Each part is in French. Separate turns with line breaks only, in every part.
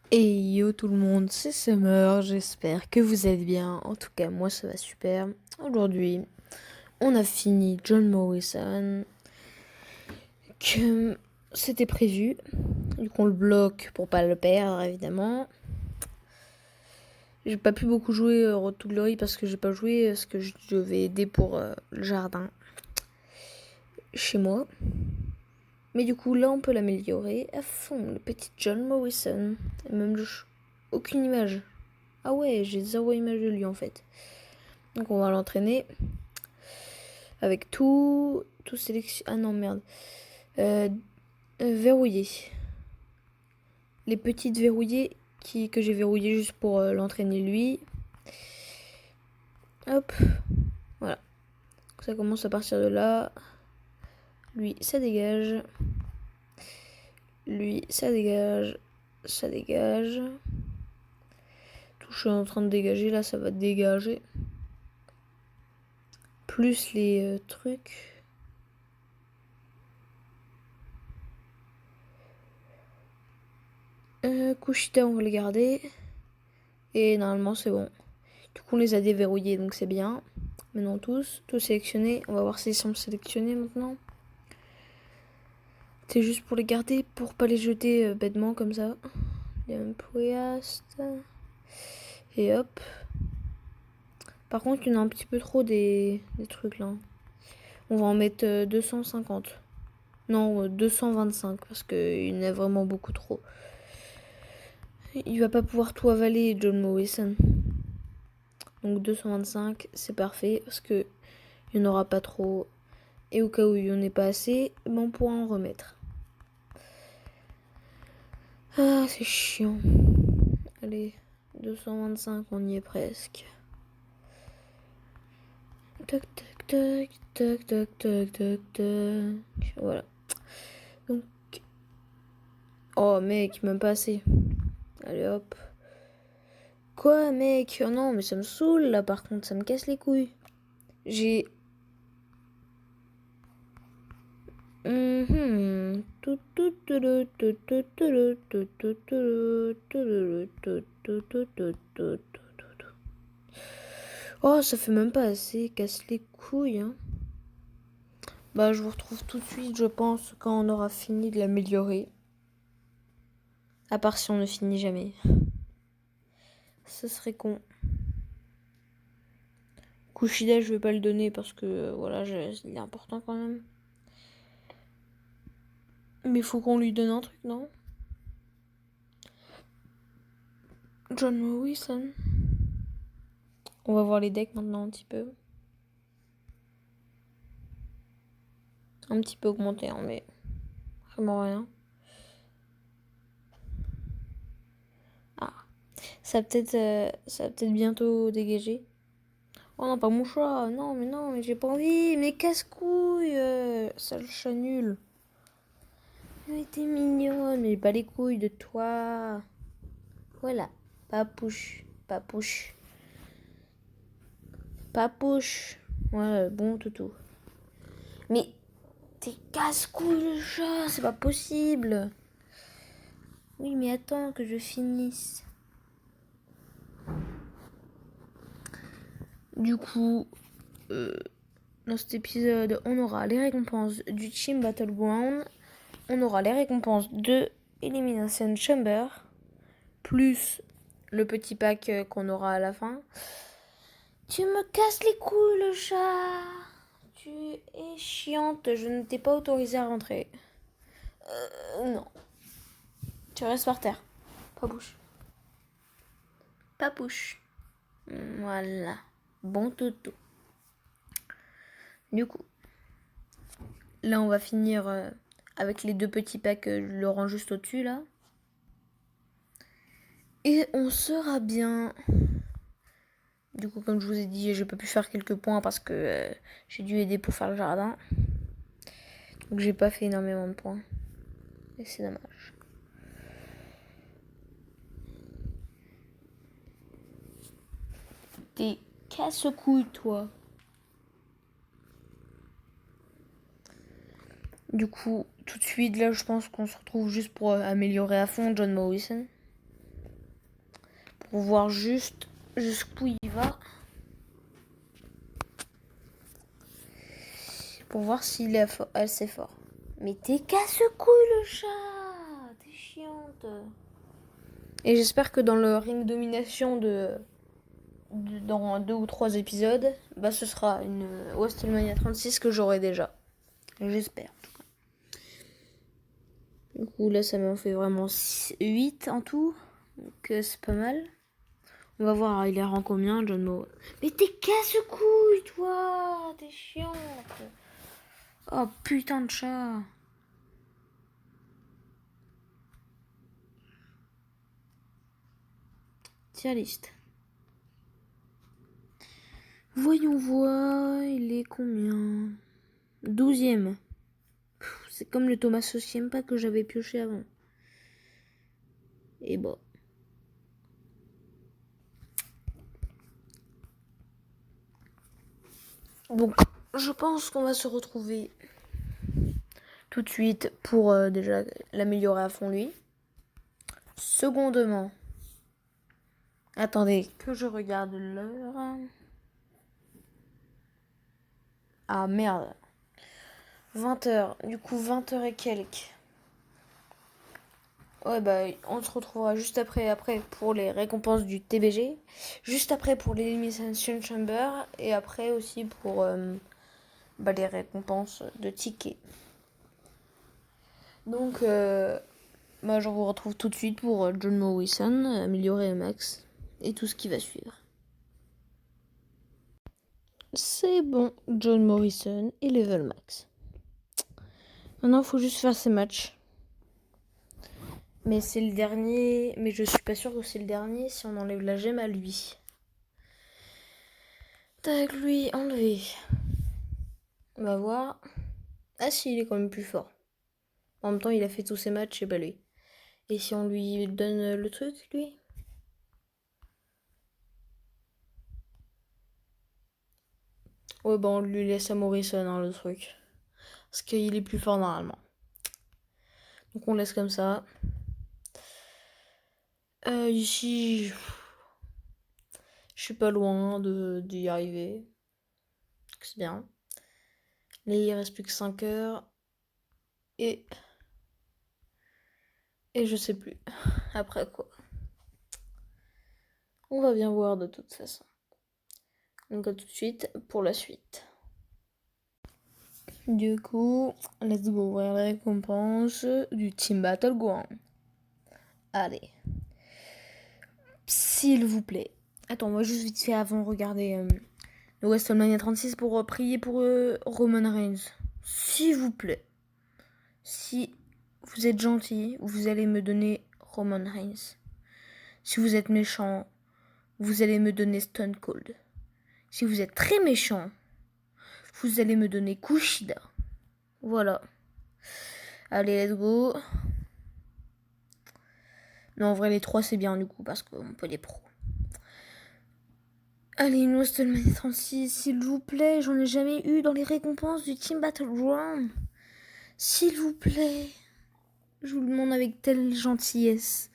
Et yo tout le monde, c'est Summer, j'espère que vous êtes bien. En tout cas, moi ça va super. Aujourd'hui, on a fini John Morrison, que c'était prévu. Du coup, on le bloque pour pas le perdre, évidemment. J'ai pas pu beaucoup jouer Road to Glory parce que j'ai pas joué, parce que je devais aider pour le jardin chez moi. Mais du coup, là, on peut l'améliorer à fond, le petit John Morrison. Et même aucune image. Ah ouais, j'ai zéro image de lui en fait. Donc on va l'entraîner avec tout sélection. Ah non, merde. Euh, verrouillé. Les petites verrouillées que j'ai verrouillées juste pour l'entraîner lui. Hop, voilà. Ça commence à partir de là. Lui, ça dégage. Lui, ça dégage. Ça dégage. Tout je suis en train de dégager, là, ça va dégager. Plus les trucs. Kushida, on va le garder. Et normalement, c'est bon. Du coup, on les a déverrouillés, donc c'est bien. Maintenant, tous sélectionnés. On va voir s'ils sont sélectionnés maintenant. C'est juste pour les garder, pour pas les jeter bêtement comme ça. Et hop. Par contre, il y en a un petit peu trop des trucs là. On va en mettre 250. Non, 225 parce qu'il y en a vraiment beaucoup trop. Il va pas pouvoir tout avaler, John Morrison. Donc 225, c'est parfait parce que il n'y en aura pas trop. Et au cas où il n'y en ait pas assez, ben on pourra en remettre. Ah, c'est chiant. Allez, 225, on y est presque. Tac, tac, tac, tac, tac, tac, tac, tac. Voilà. Donc. Oh, mec, même pas assez. Allez, hop. Quoi, mec? Oh non, mais ça me saoule là, par contre, ça me casse les couilles. J'ai. Oh, ça fait même pas assez, casse les couilles, hein. Bah, je vous retrouve tout de suite, je pense, quand on aura fini de l'améliorer. À part si on ne finit jamais. Ce serait con. Kushida, je vais pas le donner parce que, voilà, il est important quand même. Mais faut qu'on lui donne un truc, non? John Morrison. On va voir les decks maintenant un petit peu. Un petit peu augmenté, hein, mais vraiment rien. Ah, ça va peut-être bientôt dégager. Oh non, pas mon chat. Non, mais j'ai pas envie. Mais casse-couille. Sale chat nul. Mais t'es mignonne, mais pas les couilles de toi. Voilà. Papouche. Papouche. Papouche. Ouais, bon toutou. Mais t'es casse-couille le chat, c'est pas possible. Oui, mais attends que je finisse. Du coup, dans cet épisode, on aura les récompenses du Team Battleground. On aura les récompenses de Elimination Chamber. Plus le petit pack qu'on aura à la fin. Tu me casses les couilles, le chat. Tu es chiante. Je ne t'ai pas autorisé à rentrer. Non. Tu restes par terre. Pas bouche. Pas bouche. Voilà. Bon toutou. Du coup, là, on va finir avec les deux petits packs. Je le rends juste au-dessus, là. Et on sera bien. Du coup, comme je vous ai dit, j'ai pas pu faire quelques points parce que j'ai dû aider pour faire le jardin. Donc j'ai pas fait énormément de points. Et c'est dommage. T'es casse-couille, toi. Du coup, tout de suite, là, je pense qu'on se retrouve juste pour améliorer à fond John Morrison. pour voir juste jusqu'où il va. Pour voir s'il est assez fort. Mais t'es casse-couille le chat. T'es chiante. Et j'espère que dans le ring domination dans 2 ou 3 épisodes, bah ce sera une WrestleMania 36 que j'aurai déjà. J'espère. Du coup là ça m'en fait vraiment 8 en tout. Donc c'est pas mal. On va voir, il est rang combien, John Moe. Mais t'es casse-couille toi. T'es chiante. Oh putain de chat. Tiens liste. Voyons voir, il est combien? 12e. C'est comme le Thomas Socième pas que j'avais pioché avant. Et bon. Donc, je pense qu'on va se retrouver tout de suite pour déjà l'améliorer à fond lui. Secondement, attendez que je regarde l'heure. Ah merde. 20h, du coup 20h et quelques. Ouais bah on se retrouvera juste après pour les récompenses du TBG, juste après pour l'Elimination Chamber et après aussi pour les récompenses de tickets. Donc je vous retrouve tout de suite pour John Morrison, améliorer max et tout ce qui va suivre. C'est bon, John Morrison et level max. Maintenant il faut juste faire ses matchs. Mais c'est le dernier, mais je suis pas sûre que c'est le dernier si on enlève la gemme à lui. Tac, lui enlevé. On va voir. Ah si, il est quand même plus fort. En même temps, il a fait tous ses matchs et bah lui. Et si on lui donne le truc, lui? Ouais, bah on lui laisse à Morrison, hein, le truc. Parce qu'il est plus fort normalement. Donc on laisse comme ça. Ici, je suis pas loin d'y arriver. C'est bien. Là, il reste plus que 5 heures. Et je sais plus. Après quoi. On va bien voir de toute façon. Donc à tout de suite pour la suite. Du coup, let's go ouvrir les récompenses du Team Battleground. Allez. S'il vous plaît. Attends, moi juste vite fait avant regarder le WrestleMania 36 pour prier pour Roman Reigns. S'il vous plaît. Si vous êtes gentil, vous allez me donner Roman Reigns. Si vous êtes méchant, vous allez me donner Stone Cold. Si vous êtes très méchant, vous allez me donner Kushida. Voilà. Allez, let's go. Non, en vrai, les 3 c'est bien du coup, parce qu'on peut les pros. Allez, une WrestleMania 36, s'il vous plaît. J'en ai jamais eu dans les récompenses du Team Battleground. S'il vous plaît. Je vous le demande avec telle gentillesse.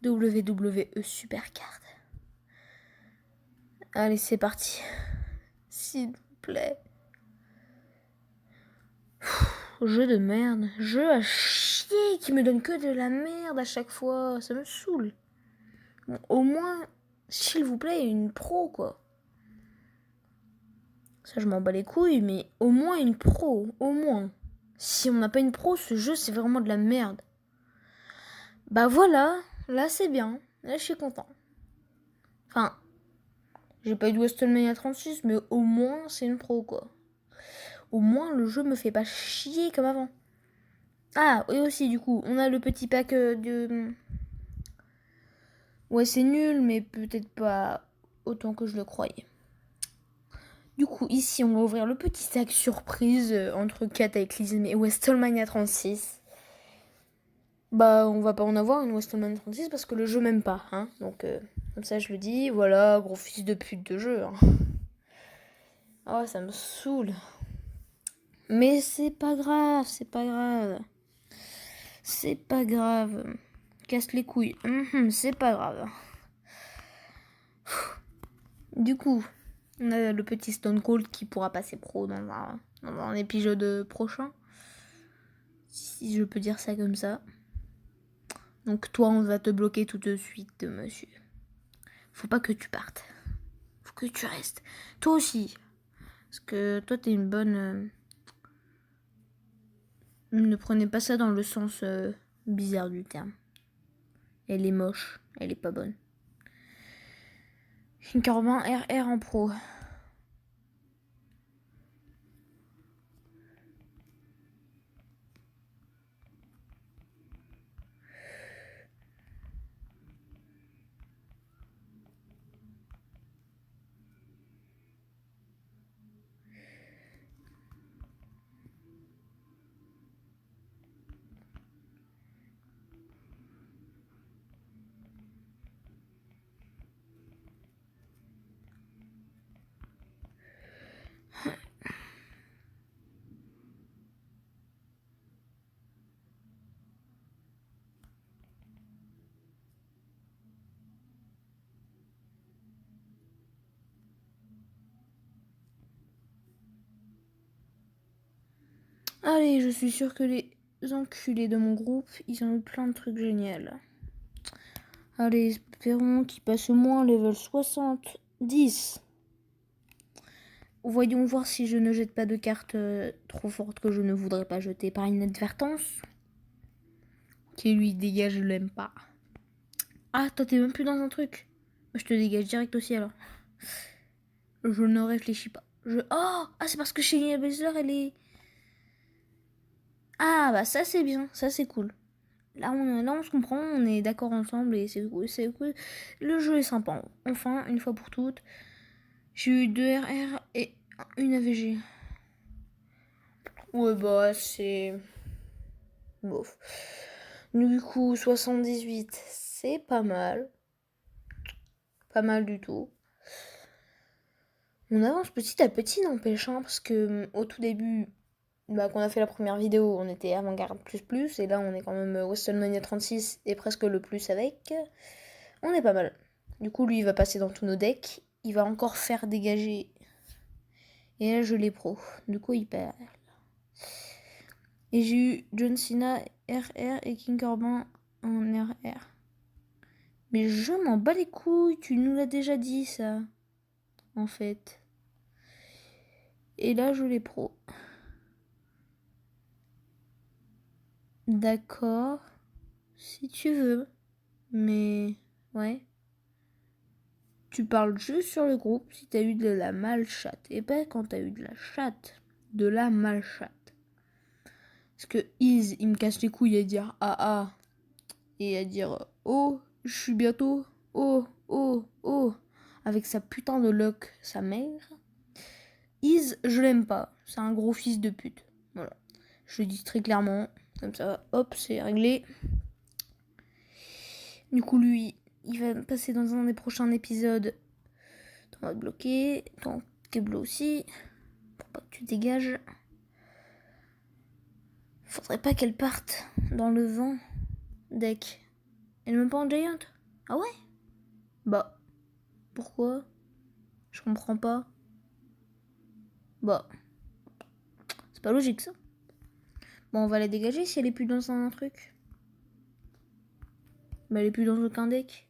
WWE Supercard. Allez, c'est parti. S'il vous plaît. Jeu de merde. Jeu à chier qui me donne que de la merde à chaque fois. Ça me saoule. Bon, au moins, s'il vous plaît, une pro, quoi. Ça, je m'en bats les couilles, mais au moins une pro. Au moins. Si on n'a pas une pro, ce jeu, c'est vraiment de la merde. Bah voilà. Là, c'est bien. Là, je suis content. Enfin, j'ai pas eu de WrestleMania 36, mais au moins, c'est une pro, quoi. Au moins, le jeu me fait pas chier comme avant. Ah, et aussi, du coup, on a le petit pack de... Ouais, c'est nul, mais peut-être pas autant que je le croyais. Du coup, ici, on va ouvrir le petit sac surprise entre Cataclysm et WrestleMania 36. Bah, on va pas en avoir une WrestleMania 36 parce que le jeu m'aime pas, hein. Donc, comme ça, je le dis. Voilà, gros fils de pute de jeu. Hein. Oh, ça me saoule. Mais c'est pas grave, c'est pas grave. C'est pas grave. Casse les couilles. C'est pas grave. Du coup, on a le petit Stone Cold qui pourra passer pro dans un épisode prochain. Si je peux dire ça comme ça. Donc toi, on va te bloquer tout de suite, monsieur. Faut pas que tu partes. Faut que tu restes. Toi aussi. Parce que toi, t'es une bonne... Ne prenez pas ça dans le sens bizarre du terme. Elle est moche. Elle est pas bonne. Corbin RR en pro. Allez, je suis sûre que les enculés de mon groupe, ils ont eu plein de trucs géniaux. Allez, espérons qu'ils passent au moins level 70. Voyons voir si je ne jette pas de cartes trop fortes que je ne voudrais pas jeter par inadvertance. Qui lui dégage, je l'aime pas. Ah, toi t'es même plus dans un truc. Je te dégage direct aussi alors. Je ne réfléchis pas. Oh, ah, c'est parce que chez Baszler, elle est... Ah, bah ça c'est bien, ça c'est cool. Là on se comprend, on est d'accord ensemble et c'est cool, c'est cool. Le jeu est sympa. Enfin, une fois pour toutes, j'ai eu 2 RR et une AVG. Ouais, bah c'est... bof. Du coup, 78, c'est pas mal. Pas mal du tout. On avance petit à petit, n'empêche, hein, parce que au tout début, bah, quand on a fait la première vidéo, on était avant-garde plus, et là on est quand même WrestleMania 36 et presque le plus avec. On est pas mal. Du coup, lui, il va passer dans tous nos decks. Il va encore faire dégager. Et là, je l'ai pro. Du coup, il perd. Et j'ai eu John Cena RR et King Corbin en RR. Mais je m'en bats les couilles, tu nous l'as déjà dit ça. En fait. Et là, je l'ai pro. D'accord. Si tu veux. Mais... ouais. Tu parles juste sur le groupe si t'as eu de la malchatte. Et pas quand t'as eu de la chatte. De la malchatte. Parce que il me casse les couilles à dire ah ah. Et à dire oh, je suis bientôt. Oh, oh, oh. Avec sa putain de lock, sa mère. Je l'aime pas. C'est un gros fils de pute. Voilà. Je le dis très clairement. Comme ça, hop, c'est réglé. Du coup, lui, il va passer dans un des prochains épisodes. On va te bloquer. Ton Keblo aussi. Pour pas que tu dégages. Faudrait pas qu'elle parte dans le vent. Deck. Elle est même pas en Giant. Ah ouais? Bah. Pourquoi? Je comprends pas. Bah. C'est pas logique ça. Bon, on va la dégager si elle est plus dans un truc. Bah, elle est plus dans aucun deck.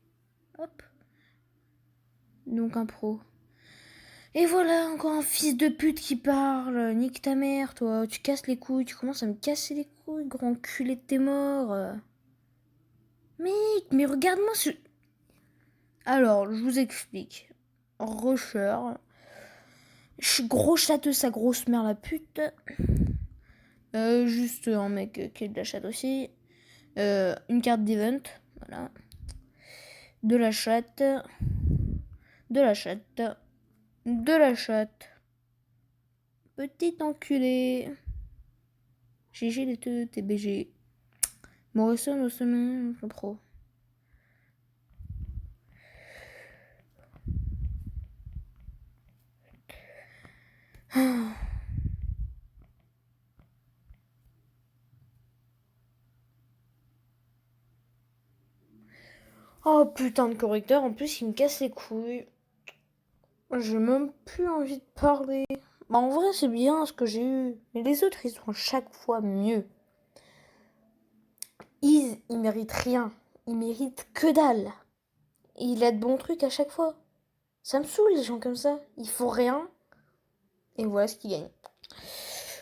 Hop. Donc un pro. Et voilà, encore un fils de pute qui parle. Nique ta mère, toi. Tu casses les couilles. Tu commences à me casser les couilles, grand enculé de tes morts. Mais regarde-moi ce... Alors, je vous explique. Rusher. Je suis gros châteux, sa grosse mère la pute. Juste un mec qui est de la chatte aussi. Une carte d'event. Voilà. De la chatte. De la chatte. De la chatte. Petit enculé. GG les deux TBG. Morrison au sommet, je pro. Oh putain de correcteur, en plus il me casse les couilles. J'ai même plus envie de parler. Bah en vrai c'est bien ce que j'ai eu. Mais les autres ils sont chaque fois mieux. Il mérite rien. Il mérite que dalle. Et il a de bons trucs à chaque fois. Ça me saoule les gens comme ça. Ils font rien. Et voilà ce qu'ils gagnent.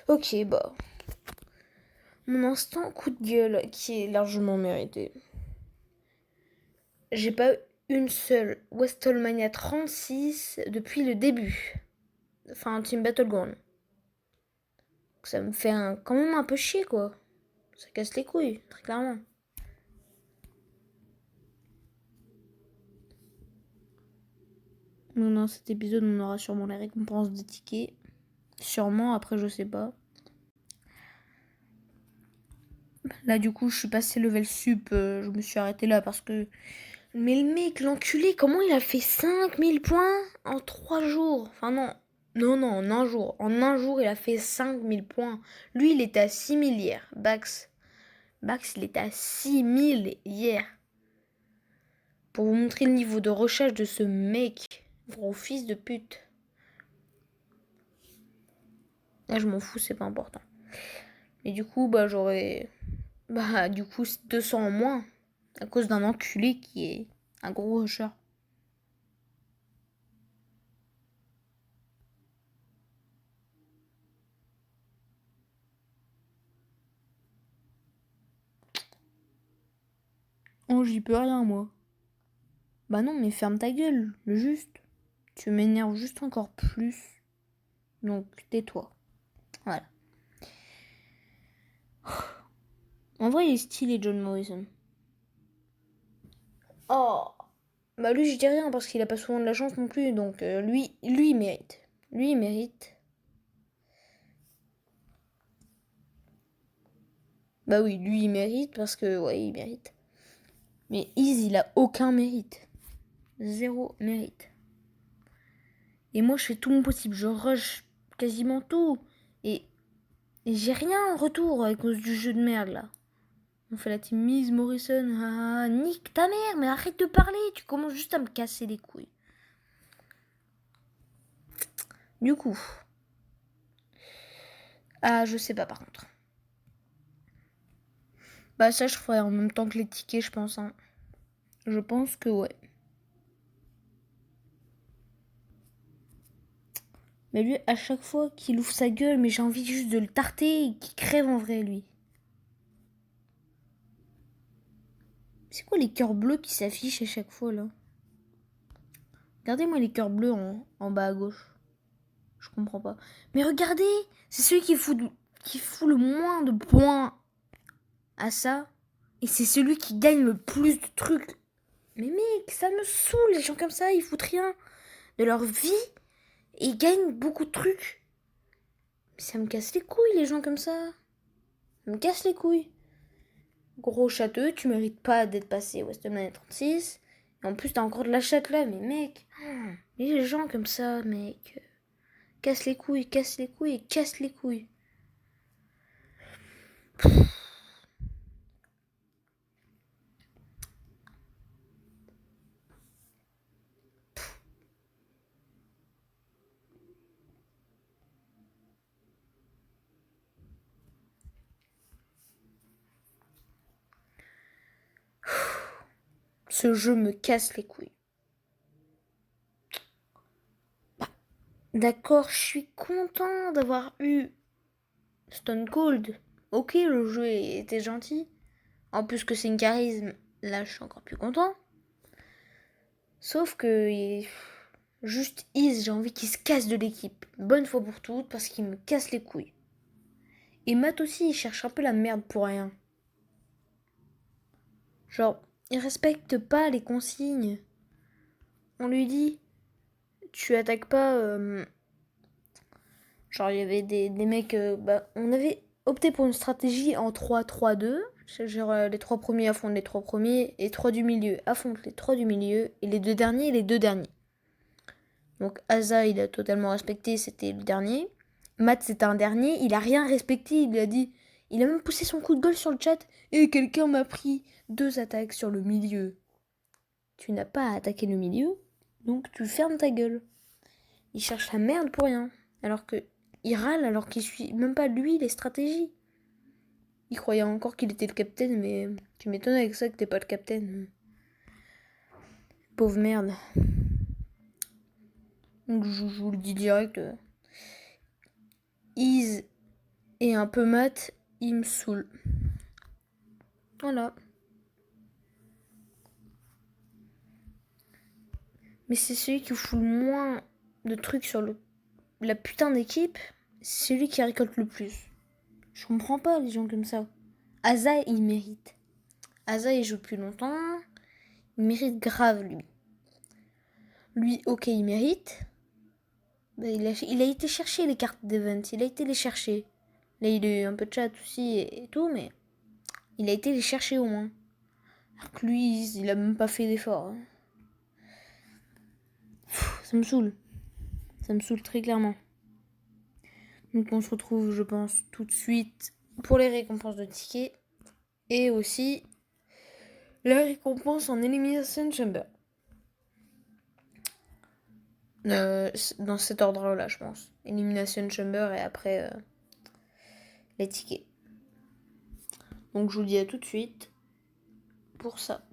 Ok bah. Mon instant coup de gueule qui est largement mérité. J'ai pas eu une seule WrestleMania 36 depuis le début. Enfin, Team Battleground. Ça me fait quand même un peu chier, quoi. Ça casse les couilles, très clairement. Donc dans cet épisode, on aura sûrement les récompenses des tickets. Sûrement, après, je sais pas. Là, du coup, je suis passé level sup. Je me suis arrêté là parce que... Mais le mec, l'enculé, comment il a fait 5000 points en 3 jours? Enfin, non. Non, non, en un jour. En un jour, il a fait 5000 points. Lui, il était à 6000 hier. Bax, il était à 6000 hier. Pour vous montrer le niveau de recherche de ce mec. Gros fils de pute. Là, je m'en fous, c'est pas important. Et du coup, bah, j'aurais... Bah, du coup, 200 en moins. À cause d'un enculé qui est un gros rusher. Oh, j'y peux rien, moi. Bah non, mais ferme ta gueule, le juste. Tu m'énerves juste encore plus. Donc, tais-toi. Voilà. En vrai, il est stylé, John Morrison. Oh. Bah lui, je dis rien parce qu'il a pas souvent de la chance non plus. Donc, lui, il mérite. Lui, il mérite. Bah oui, lui, il mérite parce que, ouais, il mérite. Mais Iz, il a aucun mérite. Zéro mérite. Et moi, je fais tout mon possible. Je rush quasiment tout. Et j'ai rien en retour à cause du jeu de merde, là. On fait la team Miz Morrison. Ah, nique ta mère, mais arrête de parler. Tu commences juste à me casser les couilles. Du coup. Ah, je sais pas par contre. Bah, ça, je ferai en même temps que les tickets, je pense. Hein. Je pense que ouais. Mais lui, à chaque fois qu'il ouvre sa gueule, mais j'ai envie juste de le tarter et qu'il crève en vrai, lui. C'est quoi les cœurs bleus qui s'affichent à chaque fois, là? Regardez-moi les cœurs bleus en bas à gauche. Je comprends pas. Mais regardez, c'est celui qui fout le moins de points à ça. Et c'est celui qui gagne le plus de trucs. Mais mec, ça me saoule, les gens comme ça, ils foutent rien de leur vie et ils gagnent beaucoup de trucs. Mais ça me casse les couilles, les gens comme ça. Ça me casse les couilles. Gros châteux, tu mérites pas d'être passé Westman 36. Et en plus, t'as encore de la chatte là, mais mec. Les gens comme ça, mec. Casse les couilles, casse les couilles et casse les couilles. Ce jeu me casse les couilles. Bah, d'accord, je suis content d'avoir eu Stone Cold. Ok, le jeu était gentil. En plus que c'est une charisme, là je suis encore plus content. Sauf que juste Iz, j'ai envie qu'il se casse de l'équipe. Bonne fois pour toutes parce qu'il me casse les couilles. Et Matt aussi, il cherche un peu la merde pour rien. Genre, il respecte pas les consignes. On lui dit, tu attaques pas. Genre, il y avait des mecs. On avait opté pour une stratégie en 3-3-2. Genre, les 3 premiers affrontent les 3 premiers, et 3 du milieu affrontent les 3 du milieu, et les 2 derniers, les 2 derniers. Donc, Asa, il a totalement respecté, c'était le dernier. Matt, c'était un dernier, il a rien respecté, il a dit. Il a même poussé son coup de gueule sur le chat. Et quelqu'un m'a pris 2 attaques sur le milieu. Tu n'as pas à attaquer le milieu, donc tu fermes ta gueule. il cherche la merde pour rien. Alors que il râle alors qu'il suit même pas lui les stratégies. Il croyait encore qu'il était le capitaine, mais tu m'étonnes avec ça que t'es pas le capitaine. Pauvre merde. Donc je vous le dis direct. Is et un peu mat, il me saoule. Voilà. Mais c'est celui qui fout le moins de trucs sur la putain d'équipe. C'est celui qui récolte le plus. Je comprends pas les gens comme ça. Asa, il mérite. Asa, il joue depuis longtemps. Il mérite grave, lui. Lui, ok, il mérite. Bah, il a été chercher les cartes d'event. Il a été les chercher. Là, il a eu un peu de chat aussi et tout, mais il a été les chercher au moins. Alors que lui, il a même pas fait d'effort. Hein. Ça me saoule. Ça me saoule très clairement. Donc on se retrouve, je pense, tout de suite pour les récompenses de tickets. Et aussi la récompense en Elimination Chamber. Dans cet ordre-là, je pense. Elimination Chamber et après les tickets. Donc je vous dis à tout de suite pour ça.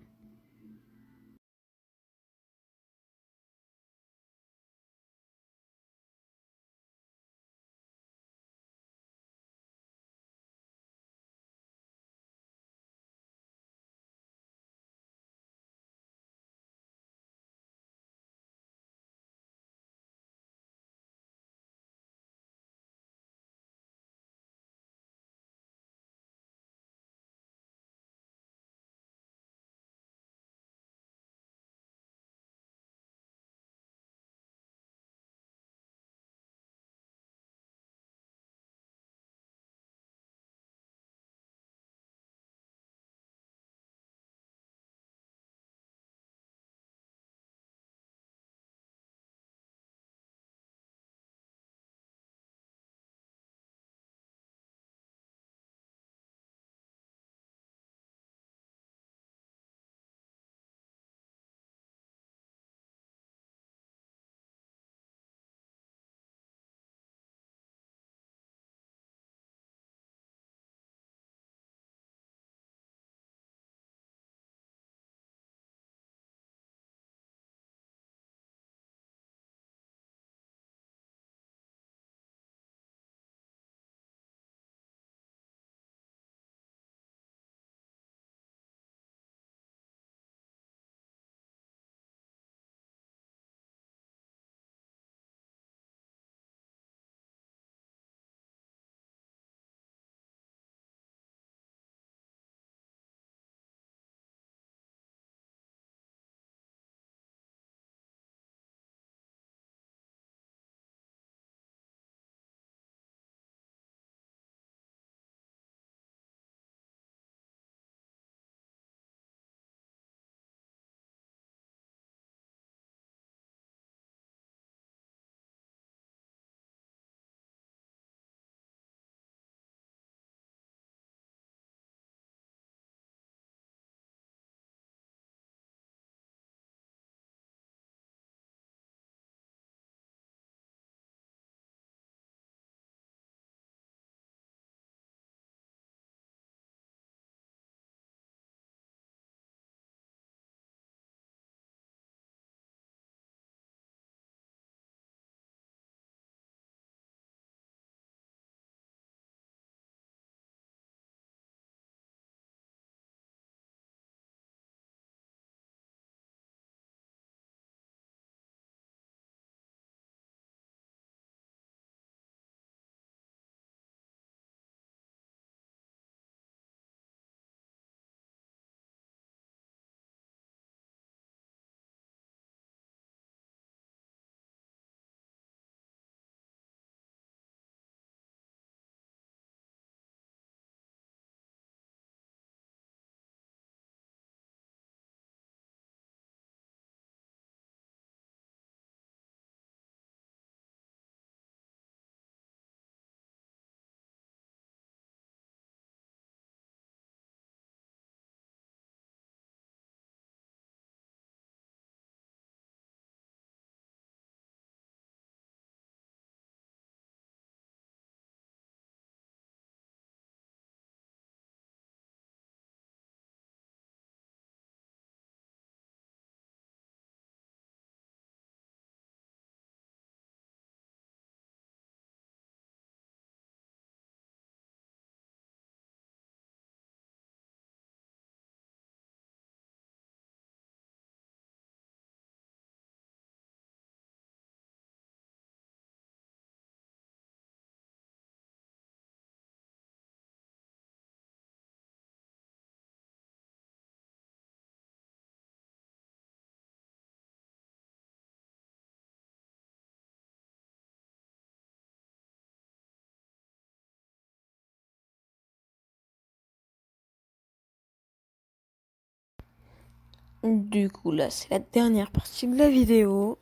Du coup, là, c'est la dernière partie de la vidéo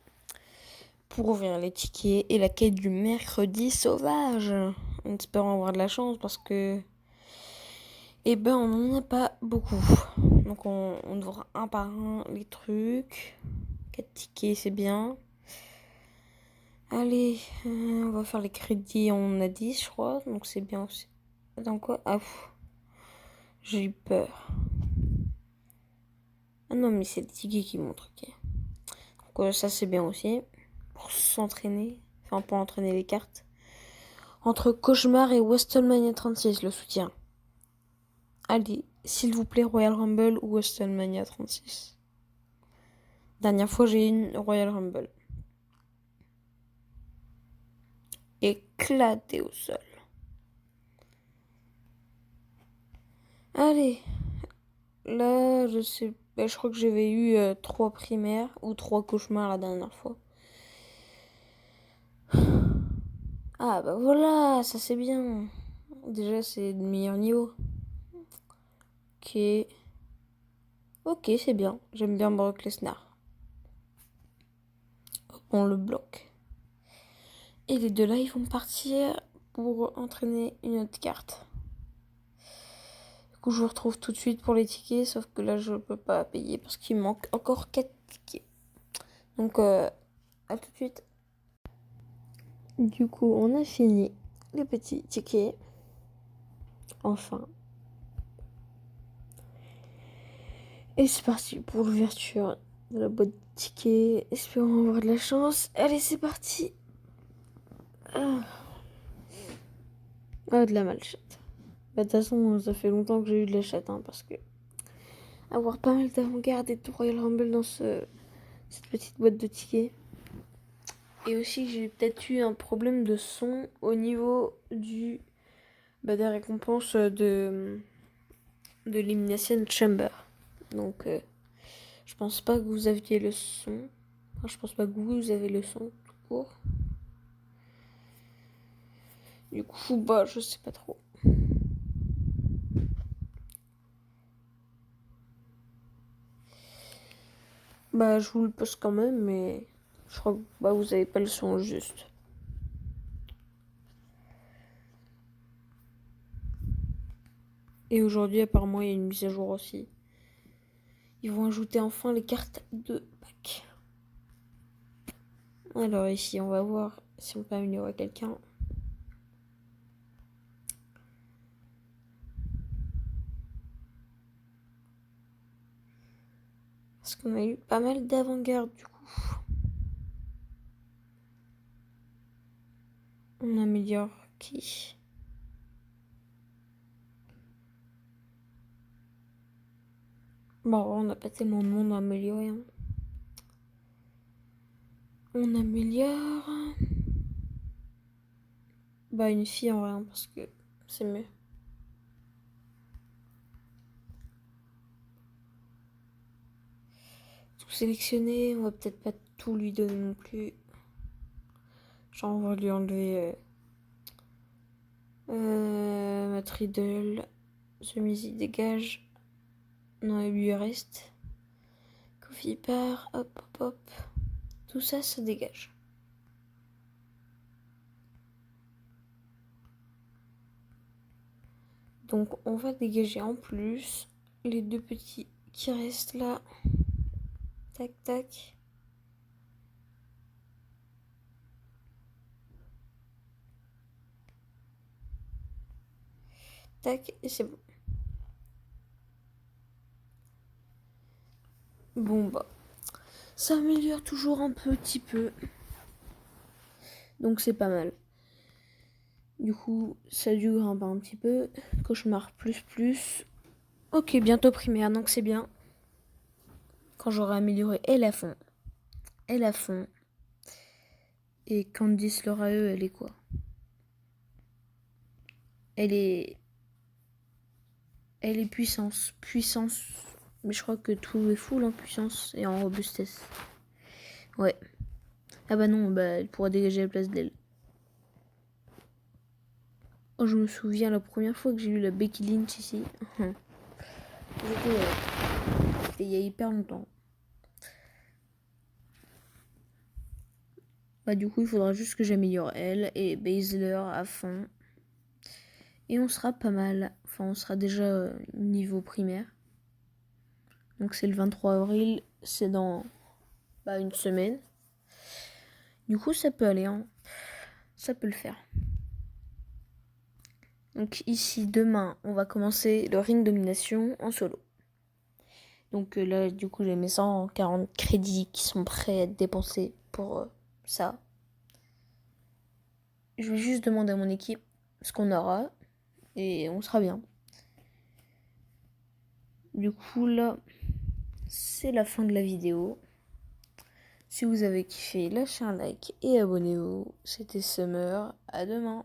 pour ouvrir les tickets et la quête du mercredi sauvage. En espérant avoir de la chance parce que, eh ben, on n'en a pas beaucoup. Donc, on devra un par un les trucs. 4 tickets, c'est bien. Allez, on va faire les crédits. On en a 10, je crois. Donc, c'est bien aussi. Attends, quoi? Ah, j'ai eu peur. Ah non, mais c'est les tickets qui montrent, ok. Donc, ça, c'est bien aussi. Pour s'entraîner. Enfin, pour entraîner les cartes. Entre Cauchemar et WrestleMania 36, le soutien. Allez, s'il vous plaît, Royal Rumble ou WrestleMania 36. Dernière fois, j'ai eu une Royal Rumble. Éclaté au sol. Allez. Là, je sais. Je crois que j'avais eu 3 primaires ou 3 cauchemars la dernière fois. Ah bah voilà, ça c'est bien. Déjà, c'est le meilleur niveau. Ok. Ok, c'est bien. J'aime bien Brock Lesnar. On le bloque. Et les deux là, ils vont partir pour entraîner une autre carte. Du coup, je vous retrouve tout de suite pour les tickets, sauf que là, je peux pas payer parce qu'il manque encore 4 tickets. Donc, à tout de suite. Du coup, on a fini les petits tickets. Enfin. Et c'est parti pour l'ouverture de la boîte de tickets. Espérons avoir de la chance. Allez, c'est parti. Ah, de la malchette. Bah, de toute façon, ça fait longtemps que j'ai eu de la chatte, hein, parce que avoir pas mal d'avant-garde et de Royal Rumble dans cette petite boîte de tickets. Et aussi, j'ai peut-être eu un problème de son au niveau des récompenses de l'Elimination Chamber. Donc, je pense pas que vous aviez le son. Enfin, je pense pas que vous avez le son tout court. Du coup, bah, je sais pas trop. Bah, je vous le pose quand même, mais je crois que vous avez pas le son juste. Et aujourd'hui, apparemment, il y a une mise à jour aussi. Ils vont ajouter enfin les cartes de Pâques. Alors ici, on va voir si on peut améliorer quelqu'un. Parce qu'on a eu pas mal d'avant-garde du coup. On améliore qui? Bon, on n'a pas tellement de monde à améliorer. Hein. On améliore. Bah, une fille en rien parce que c'est mieux. Tout sélectionner, on va peut-être pas tout lui donner non plus. Genre, on va lui enlever Matt Riddle. Celui-ci dégage. Non, il lui reste. Kofi part, hop, hop, hop. Tout ça, ça dégage. Donc, on va dégager en plus les deux petits qui restent là. Tac, tac. Tac, et c'est bon. Bon, bah. Ça améliore toujours un petit peu. Donc, c'est pas mal. Du coup, ça a dû grimper un petit peu. Cauchemar plus. Ok, bientôt primaire, donc c'est bien. Quand j'aurai amélioré elle à fond. Et Candice Laura elle est quoi? Elle est puissance. Mais je crois que tout est full en puissance et en robustesse. Ouais. Ah bah non, elle pourra dégager la place d'elle. Oh, je me souviens la première fois que j'ai eu la Becky Lynch ici. C'était C'était il y a hyper longtemps. Bah du coup il faudra juste que j'améliore elle et Baszler à fond. Et on sera pas mal. Enfin on sera déjà niveau primaire. Donc c'est le 23 avril, c'est dans une semaine. Du coup ça peut aller, hein. Ça peut le faire. Donc ici demain on va commencer le ring domination en solo. Donc là du coup j'ai mes 140 crédits qui sont prêts à être dépensés pour ça. Je vais juste demander à mon équipe ce qu'on aura et on sera bien. Du coup là c'est la fin de la vidéo. Si vous avez kiffé, lâchez un like et abonnez-vous. C'était Summer, à demain.